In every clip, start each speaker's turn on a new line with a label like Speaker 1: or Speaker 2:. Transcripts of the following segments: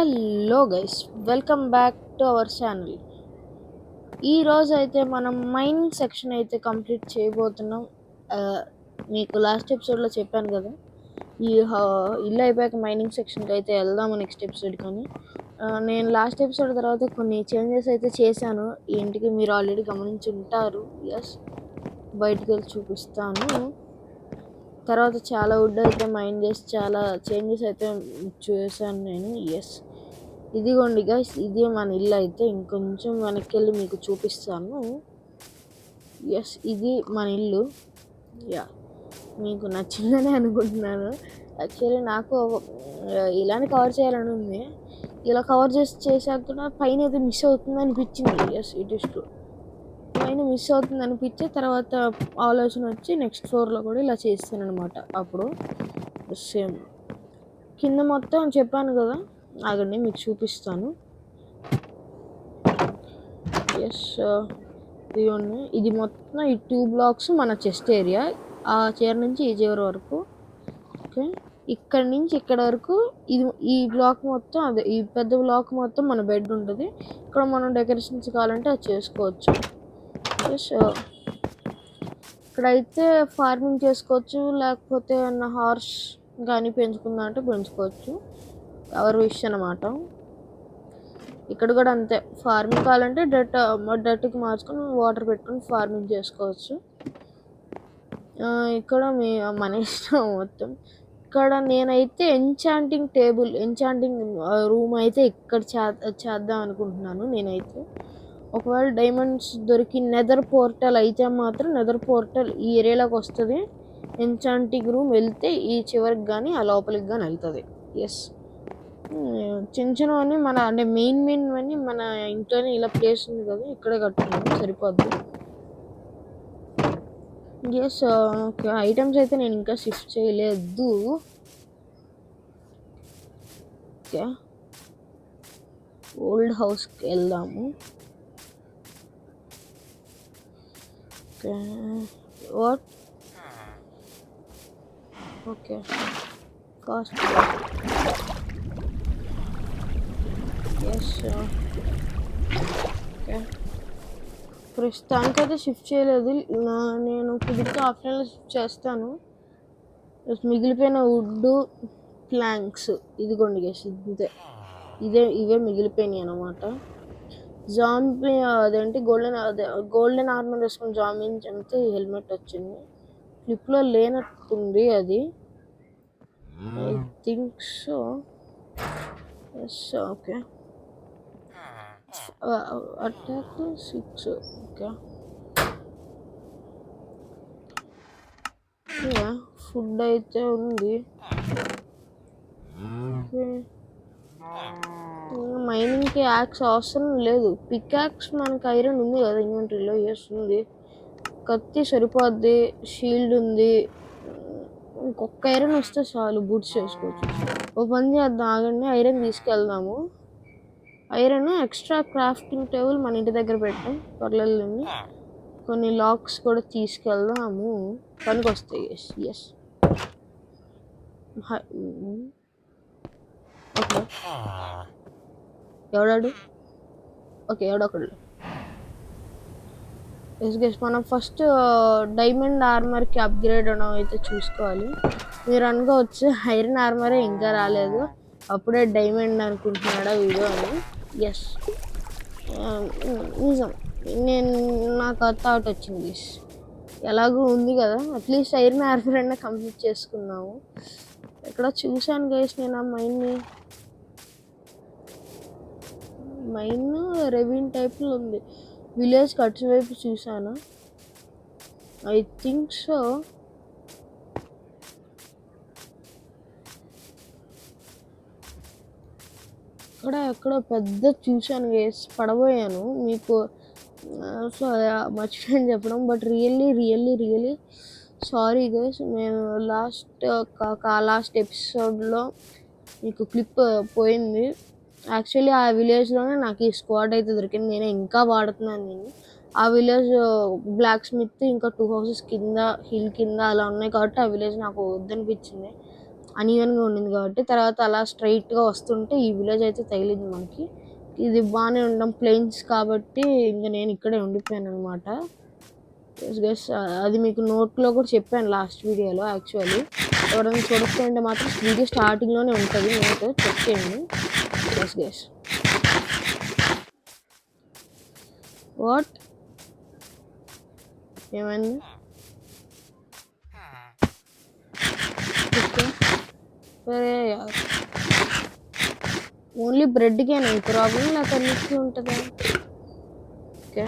Speaker 1: Hello guys, welcome back to our channel. ఈరోజు అయితే మనం మైనింగ్ సెక్షన్ అయితే కంప్లీట్ చేయబోతున్నాం. మీకు లాస్ట్ ఎపిసోడ్లో చెప్పాను కదా, ఈ ఇల్లు అయిపోయాక మైనింగ్ సెక్షన్కి అయితే వెళ్దాము నెక్స్ట్ ఎపిసోడ్. కానీ నేను లాస్ట్ ఎపిసోడ్ తర్వాత కొన్ని చేంజెస్ అయితే చేశాను. ఈ ఇంటికి మీరు ఆల్రెడీ గమనించి ఉంటారు. ఎస్, బయటికి వెళ్ళి చూపిస్తాను. తర్వాత చాలా వుడ్ అయితే మైన్ చేసి చాలా చేంజెస్ అయితే చేశాను నేను. ఎస్, ఇదిగోండి గైస్, ఇది మన ఇల్లు. అయితే ఇంకొంచెం వెనక్కి వెళ్ళి మీకు చూపిస్తాను. ఎస్, ఇది మన ఇల్లు. యా, మీకు నచ్చిందని అనుకుంటున్నాను. యాక్చువల్లీ నాకు ఇలానే కవర్ చేయాలని ఉంది. ఇలా కవర్ చేసాక కూడా పైన అయితే మిస్ అవుతుంది అనిపించింది. Yes, it is true. పైన మిస్ అవుతుంది అనిపించి తర్వాత ఆలోచన వచ్చి నెక్స్ట్ ఫ్లోర్లో కూడా ఇలా చేస్తాను అనమాట. అప్పుడు సేమ్ కింద మొత్తం చెప్పాను కదా, ఆగండి మీకు చూపిస్తాను. ఎస్, ఇదిగోండి, ఇది మొత్తం ఈ 2 బ్లాక్స్ మన చెస్ట్ ఏరియా. ఆ చైర్ నుంచి ఈ చైర్ వరకు. ఓకే, ఇక్కడ నుంచి ఇక్కడ వరకు ఈ బ్లాక్ మొత్తం, అదే ఈ పెద్ద బ్లాక్ మొత్తం మన బెడ్ ఉంటుంది. ఇక్కడ మనం డెకరేషన్స్ కావాలంటే అది చేసుకోవచ్చు. ఎస్, ఇక్కడైతే ఫార్మింగ్ చేసుకోవచ్చు, లేకపోతే ఏమన్నా హార్స్ కానీ పెంచుకుందా అంటే పెంచుకోవచ్చు, ఎవరి విష్ అన్నమాట. ఇక్కడ కూడా అంతే, ఫార్మింగ్ కావాలంటే డర్ట్కి మార్చుకొని వాటర్ పెట్టుకొని ఫార్మింగ్ చేసుకోవచ్చు. ఇక్కడ మన ఇష్టం మొత్తం. ఇక్కడ నేనైతే ఎంచాంటింగ్ రూమ్ అయితే ఇక్కడ చేద్దాం అనుకుంటున్నాను నేనైతే. ఒకవేళ డైమండ్స్ దొరికి నెదర్ పోర్టల్ అయితే మాత్రం నెదర్ పోర్టల్ ఈ ఏరియాలోకి వస్తుంది. ఎంచాంటింగ్ రూమ్ వెళ్తే ఈ చివరికి కానీ ఆ లోపలికి కానీ వెళ్తుంది. ఎస్, చిన్న చిన్నవన్నీ మన అంటే మెయిన్ అన్నీ మన ఇంట్లోనే ఇలా ప్లేస్ ఉంది కదా, ఇక్కడే కట్టుకున్నాము, సరిపోద్ది. ఎస్, ఓకే, ఐటమ్స్ అయితే నేను ఇంకా షిఫ్ట్ చేయలేదు. ఓకే, ఓల్డ్ హౌస్కి వెళ్దాము. Okay, what? Okay, fast. Yes, okay, ప్రస్తుతానికైతే షిఫ్ట్ చేయలేదు. నేను కుదిరితే ఆఫ్లైన్లో షిఫ్ట్ చేస్తాను. మిగిలిపోయిన వుడ్ ప్లాంక్స్ ఇదిగోండి గైస్, ఇవే మిగిలిపోయినాయి అన్నమాట. జాంబీ అదేంటి గోల్డెన్ ఆర్మర్ వేసుకుని జాంబీ అంతే హెల్మెట్ వచ్చింది. ఫ్లిప్లో లేనట్టుంది అది, I think so. Yes, okay, attack 6. Okay, food అయితే ఉంది. మైనింగ్కి యాక్స్ అవసరం లేదు. పిక్ యాక్స్ మనకి ఐరన్ ఉంది కదా ఇన్వెంటరీలో. ఎస్, ఉంది. కత్తి సరిపోద్ది, షీల్డ్ ఉంది. ఇంకొక ఐరన్ వస్తే చాలు, బూట్స్ చేసుకోవచ్చు. ఓ పని చేద్దాం, ఆగండి, ఐరన్ తీసుకెళ్దాము. ఐరన్ ఎక్స్ట్రా క్రాఫ్టింగ్ టేబుల్ మన ఇంటి దగ్గర పెట్టాం, పర్లేదు. కొన్ని లాక్స్ కూడా తీసుకెళ్దాము, పనికి వస్తాయి. ఎస్, ఓకే, ఎవడాడు? ఓకే, ఎవడొకడు. ఎస్ గైస్, మనం ఫస్ట్ డైమండ్ ఆర్మర్కి అప్గ్రేడ్ అవడం అయితే చూసుకోవాలి. మీరు అనుకోవచ్చు ఐరన్ ఆర్మరే ఇంకా రాలేదు, అప్పుడే డైమండ్ అనుకుంటున్నాడా వీడియో అని. ఎస్, నిజం, నాకు ఆ థాట్ వచ్చింది. ఎలాగూ ఉంది కదా, అట్లీస్ట్ ఐరన్ ఆర్మర్ అయినా కంప్లీట్ చేసుకున్నాము. ఇక్కడ చూశాను గైస్ నేను ఆ మైన్ రెవిన్ టైప్లో ఉంది. విలేజ్ కట్స్ వైపు చూసాను, ఐ థింక్ సో. ఎక్కడో పెద్ద చూశాను గైస్, పడబోయాను మీకు. సో మర్చిపోయాను చెప్పడం, బట్ రియల్లీ సారీ గైస్. నేను లాస్ట్ ఎపిసోడ్లో మీకు క్లిప్ పోయింది. యాక్చువల్లీ ఆ విలేజ్లోనే నాకు ఈ స్క్వాడ్ అయితే దొరికింది, నేనే ఇంకా వాడుతున్నాను. ఆ విలేజ్ బ్లాక్ స్మిత్ ఇంకా 2 హౌసెస్ కింద హిల్ కింద అలా ఉన్నాయి కాబట్టి ఆ విలేజ్ నాకు వద్దనిపించింది. అన్ఈవెన్గా ఉండింది కాబట్టి తర్వాత అలా స్ట్రైట్గా వస్తుంటే ఈ విలేజ్ అయితే తగిలింది మనకి. ఇది బాగానే ఉండడం ప్లెయిన్స్ కాబట్టి ఇంకా నేను ఇక్కడే ఉండిపోయాను అనమాట. గెస్ అది మీకు నోట్లో కూడా చెప్పాను లాస్ట్ వీడియోలో. యాక్చువల్లీ ఎవరైనా చూడకపోయింటే మాత్రం వీడియో స్టార్టింగ్లోనే ఉంటుంది, నోట్ చెక్ చేయండి. గెస్ వాట్ ఏమైంది? సరే ఓన్లీ బ్రెడ్కేనా ఈ ప్రాబ్లం, లేకపోతే అన్నిటికీ ఉంటుందా? ఓకే,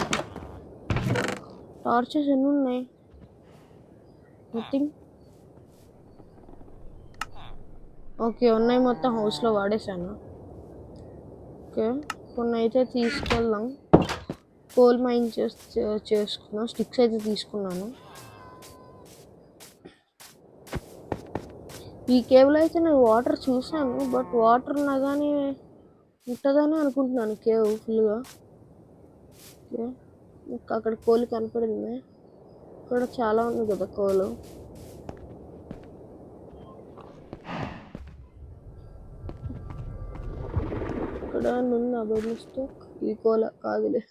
Speaker 1: టార్చెస్ ఎన్ని ఉన్నాయి? నథింగ్. ఓకే ఉన్నాయి, మొత్తం హౌస్లో వాడేసాను. ఓకే కొన్ని అయితే తీసుకెళ్దాం. కోల్ మైన్ చేసుకున్నాం, స్టిక్స్ అయితే తీసుకున్నాను. ఈ కేవ్లో అయితే నేను వాటర్ చూసాను, బట్ వాటర్ లాగానే ఉంటుందని అనుకుంటున్నాను కేవ్ ఫుల్గా. ఓకే అక్కడ కోల్ కనపడింది, ఇక్కడ చాలా ఉంది కదా కోలు. ఇక్కడ ఉందా బై మిస్టేక్? ఈ కోల కాదులే.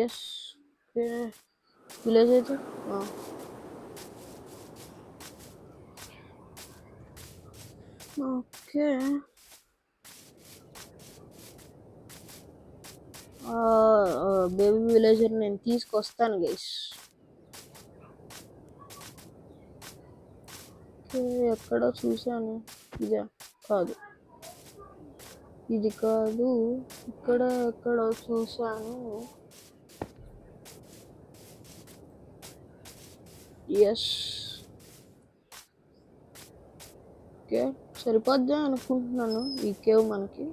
Speaker 1: ఎస్ విలేజ్ అయితే ఓకే. బేబీ విలేజర్ నేను తీసుకొస్తాను గైస్. ఎక్కడో చూశాను. ఇదే కాదు, ఇది కాదు, ఇక్కడ ఎక్కడో చూశాను. ఎస్. ఓకే, సరిపోద్ది అనుకుంటున్నాను ఈ కేవ్ మనకి.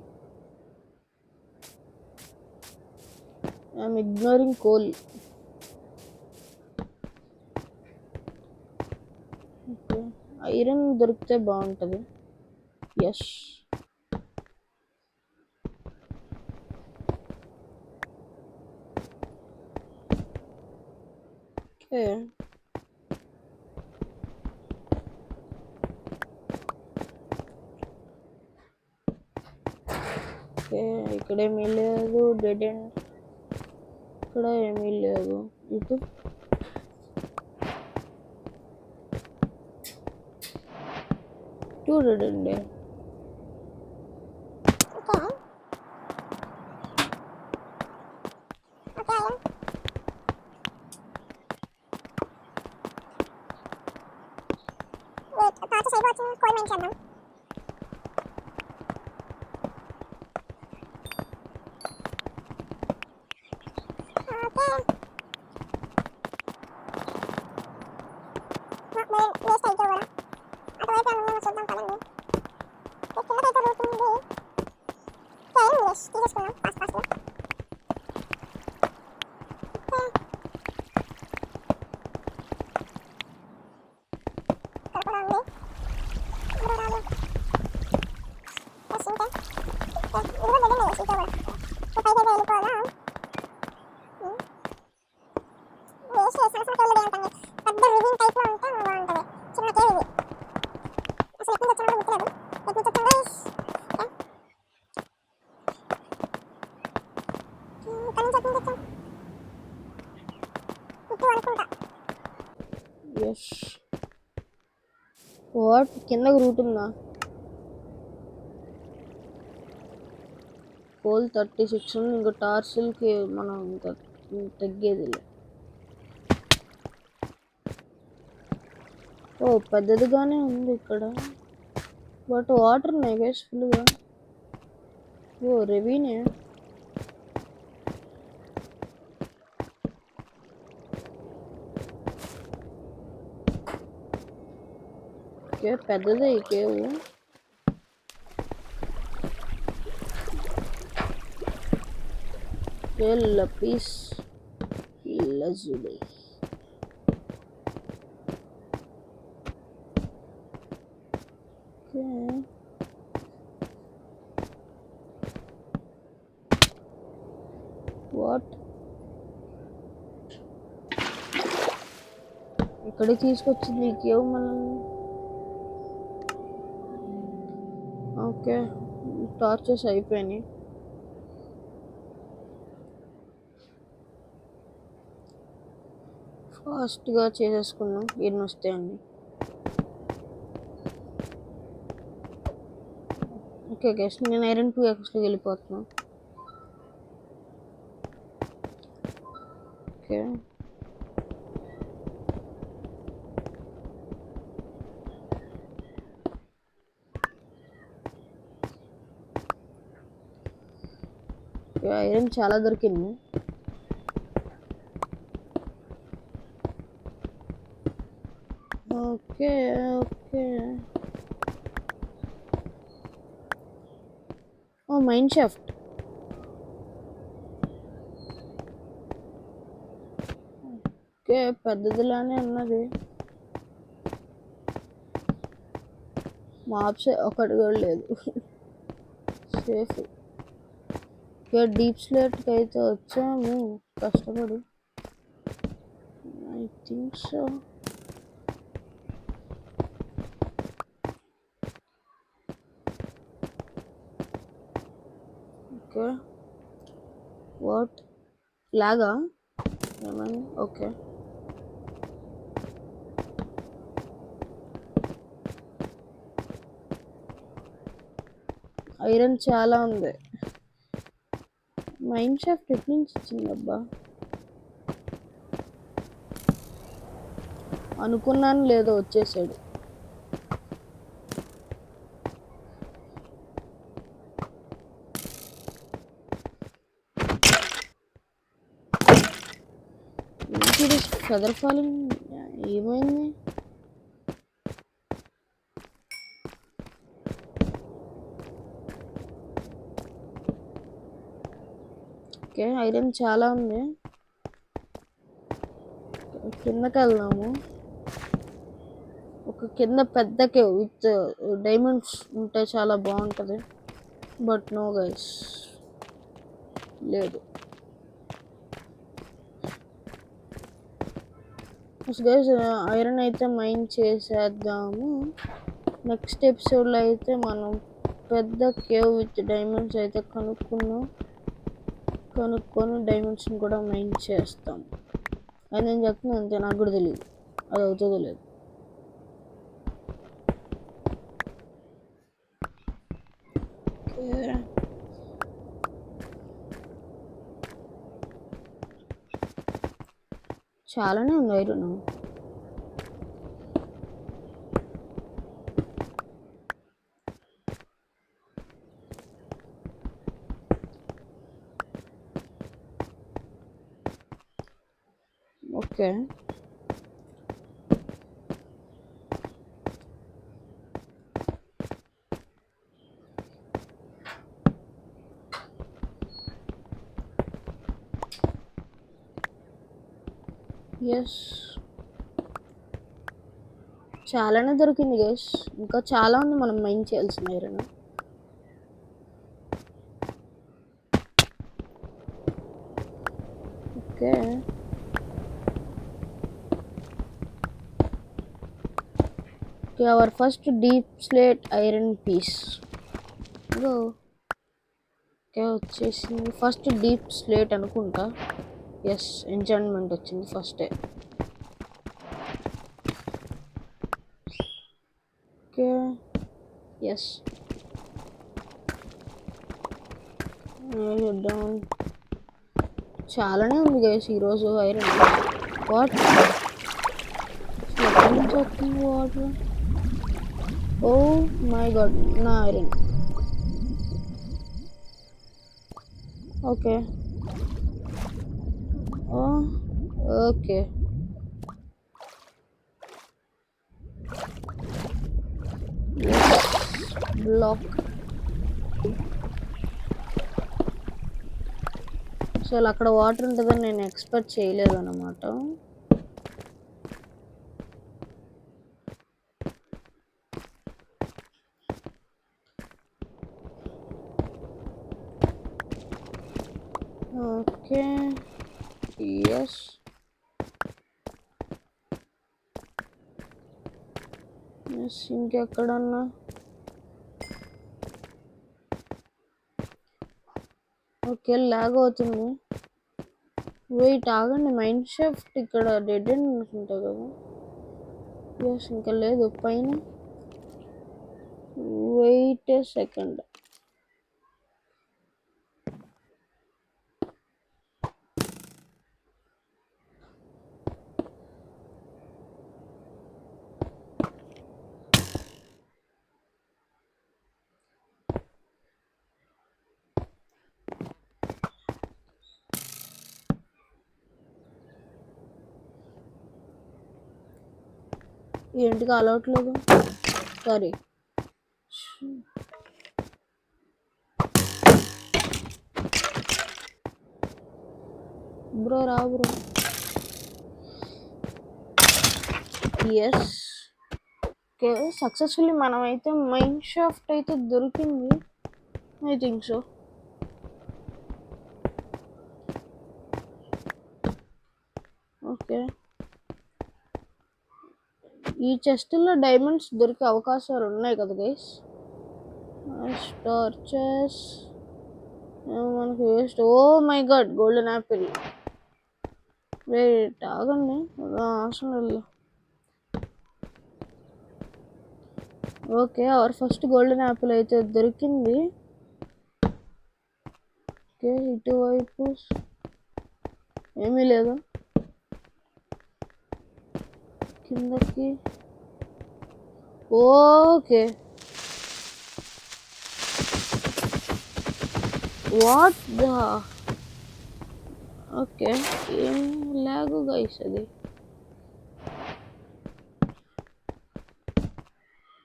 Speaker 1: I'm ignoring coal. Okay, iron దొరికితే బాగుంటుంది. ఎస్. ఓకే, ఓకే, ఇక్కడ ఏమీ లేదు. Dead end. ఇక్కడ ఏమీ లేదు. ఇటు డెడ్ ఎండ్. ఎస్. వాట్, కిందకు రూట్ ఉందా? కోల్ 36 ఉంది. ఇంకా టార్సిల్కి మనం ఇంకా తగ్గేది. ఓ, పెద్దదిగానే ఉంది ఇక్కడ. బట్ వాటర్ ఉన్నాయి గైస్ ఫుల్గా. ఓ, రెవీనే. ఓకే, పెద్దదే ఈ cave. lapis lazuli. Okay. What? ఇక్కడికి తీసుకొచ్చింది ఈ కేవ్ మనల్ని. ఓకే, టార్చెస్ అయిపోయినాయి. ఫాస్ట్గా చేసేసుకున్నాం ఎన్ని వస్తాయండి. ఓకే గైస్, నేను ఐరన్ 2xలోకి వెళ్ళిపోతున్నాను. ఓకే, ఐరన్ చాలా దొరికింది. Okay okay. Oh, mine shaft. ఓకే, పెద్దదిలానే ఉన్నది. మాప్స్ ఒకటి కూడా లేదు. సేఫ్. ఓకే, డీప్ స్లేట్కి అయితే వచ్చాము కష్టపడి. I think so. Okay, what, లాగా ఏమైంది? ఓకే, ఐరన్ చాలా ఉంది. మైన్ షాఫ్ట్ ఎట్ నుంచి ఇచ్చింది అబ్బా? అనుకున్నాను లేదో వచ్చేసాడు. Think it is feather falling. ఏమైంది? ఓకే, ఐరన్ చాలా ఉంది. కిందకి వెళ్దాము. ఒక కింద పెద్ద కేవ్ విత్ డైమండ్స్ ఉంటే చాలా బాగుంటుంది. బట్ నో గైస్, లేదు. గైస్ ఐరన్ అయితే మైన్ చేసేద్దాము. నెక్స్ట్ ఎపిసోడ్లో అయితే మనం పెద్ద కేవ్ విత్ డైమండ్స్ అయితే కనుక్కొని డైమండ్స్ని కూడా మైన్ చేస్తాం. అది నేను చెప్తున్నాను అంతే, నాకు కూడా తెలియదు అది అవుతుందో లేదు. చాలానే ఉంది ఐరన్. ఓకే, ఎస్, చాలానే దొరికింది గైస్. ఇంకా చాలా ఉంది మనం మైన్ చేయాల్సిన iron. Okay, our first deep slate iron piece. Okay, వచ్చేసింది ఫస్ట్ డీప్ స్లేట్ అనుకుంటా. ఎస్, ఎంచాంట్మెంట్ వచ్చింది ఫస్టే. Okay, yes, down. చాలానే ఉంది గైస్ ఈరోజు ఐరన్. వాట్, ఎక్కడి నుంచి వస్తుంది వాటర్? ఓ మై గాడ్, నా iron. Okay, okay, block. So అక్కడ వాటర్ ఉంటుందని నేను ఎక్స్పెక్ట్ చేయలేదు అన్నమాట. ఓకే, ఎస్, ఎస్, ఇంకెక్కడన్నా? ఓకే, లాగ్ అవుతుంది. వెయిట్, ఆగండి, మైండ్ షాఫ్ట్ ఇక్కడ డెడ్ ఎండ్ అనుకుంటా కదా. ఎస్, ఇంకా లేదు పైన. వెయిట్ ఏ సెకండ్. ఏంటికి అలవట్లేదు? సారీ బ్రో, రా బ్రో. ఎస్, ఓకే, సక్సెస్ఫుల్లీ మనమైతే మైన్ షాఫ్ట్ అయితే దొరికింది. I think so. ఓకే, ఈ చెస్ట్లో డైమండ్స్ దొరికే అవకాశాలు ఉన్నాయి కదా గైస్. టార్చెస్ మనకి waste. Oh my god, golden apple. Wait, ఆగండి, అవసరం లేదు. Okay, our first golden apple అయితే దొరికింది. ఓకే, ఇటువైపు ఏమీ లేదు. కిందకి. Okay, what the, okay. ఏం లాగు గైస్ అది.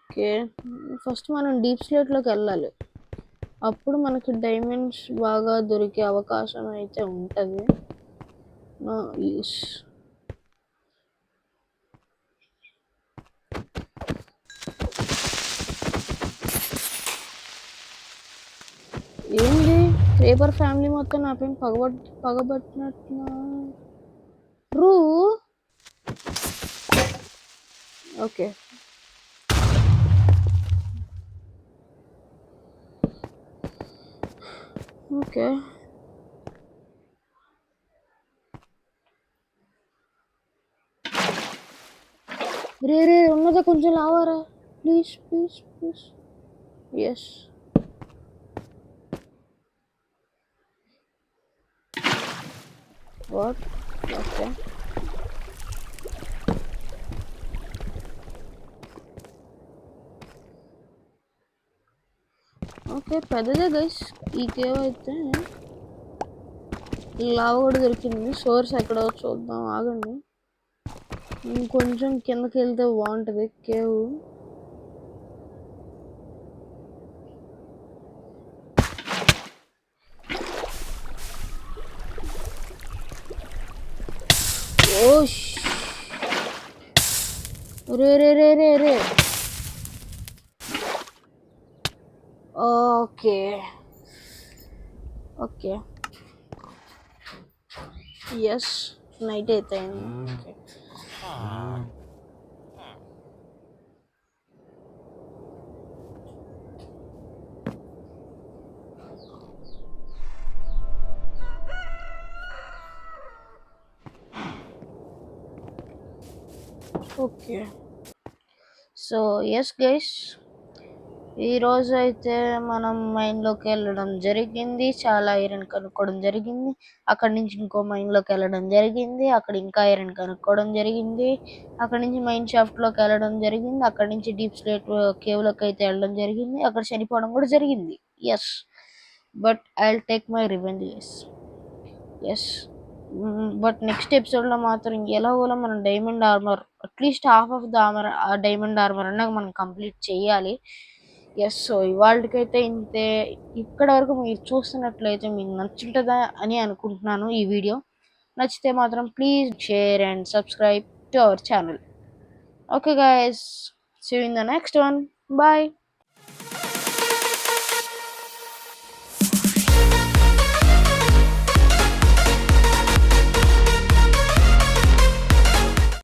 Speaker 1: ఓకే. ఫస్ట్ మనం డీప్ స్లేట్‌లోకి వెళ్ళాలి. అప్పుడు మనకి డైమండ్స్ బాగా దొరికే అవకాశం అయితే ఉంటది. నైస్. ఏంది క్రేపర్ ఫ్యామిలీ మొత్తం నా పైన పగబట్టినట్టు. ట్రూ. ఓకే. ఓకే. రే ఉన్నదా కొంచెం లావారా please please please. Yes. What. Okay. Okay పెద్దదే గైస్ ఈ కేవ్ అయితే. లావ కూడా దొరికింది. సోర్స్ ఎక్కడో చూద్దాం ఆగండి. ఇంకొంచెం కిందకి వెళ్తే బాగుంటుంది కేవ్. ఓష్. రే. ఓకే. ఓకే. ఎస్. నైట్ అయితే okay. Okay. So yes guys, ఈరోజు అయితే మనం మైన్లోకి వెళ్ళడం జరిగింది. చాలా ఐరన్ కనుక్కోవడం జరిగింది. అక్కడి నుంచి ఇంకో మైన్లోకి వెళ్ళడం జరిగింది. అక్కడ ఇంకా ఐరన్ కనుక్కోవడం జరిగింది. అక్కడి నుంచి మైన్ షాఫ్ట్లోకి వెళ్ళడం జరిగింది. అక్కడి నుంచి డీప్ స్లేట్ కేవ్లోకి అయితే వెళ్ళడం జరిగింది. అక్కడ చనిపోవడం కూడా జరిగింది. Yes. But I will take my revenge guys. Yes. But next ఎపిసోడ్లో మాత్రం ఎలాగోలా మనం diamond armour at least half of the armour ఆ డైమండ్ ఆర్మర్ అన్నా మనం కంప్లీట్ చేయాలి. ఎస్. సో ఇవాళకైతే ఇంతే. ఇక్కడ వరకు మీరు చూస్తున్నట్లయితే మీకు నచ్చుంటుందా అని అనుకుంటున్నాను ఈ వీడియో. నచ్చితే మాత్రం please share and subscribe to our channel. Okay guys, see you in the next one. Bye.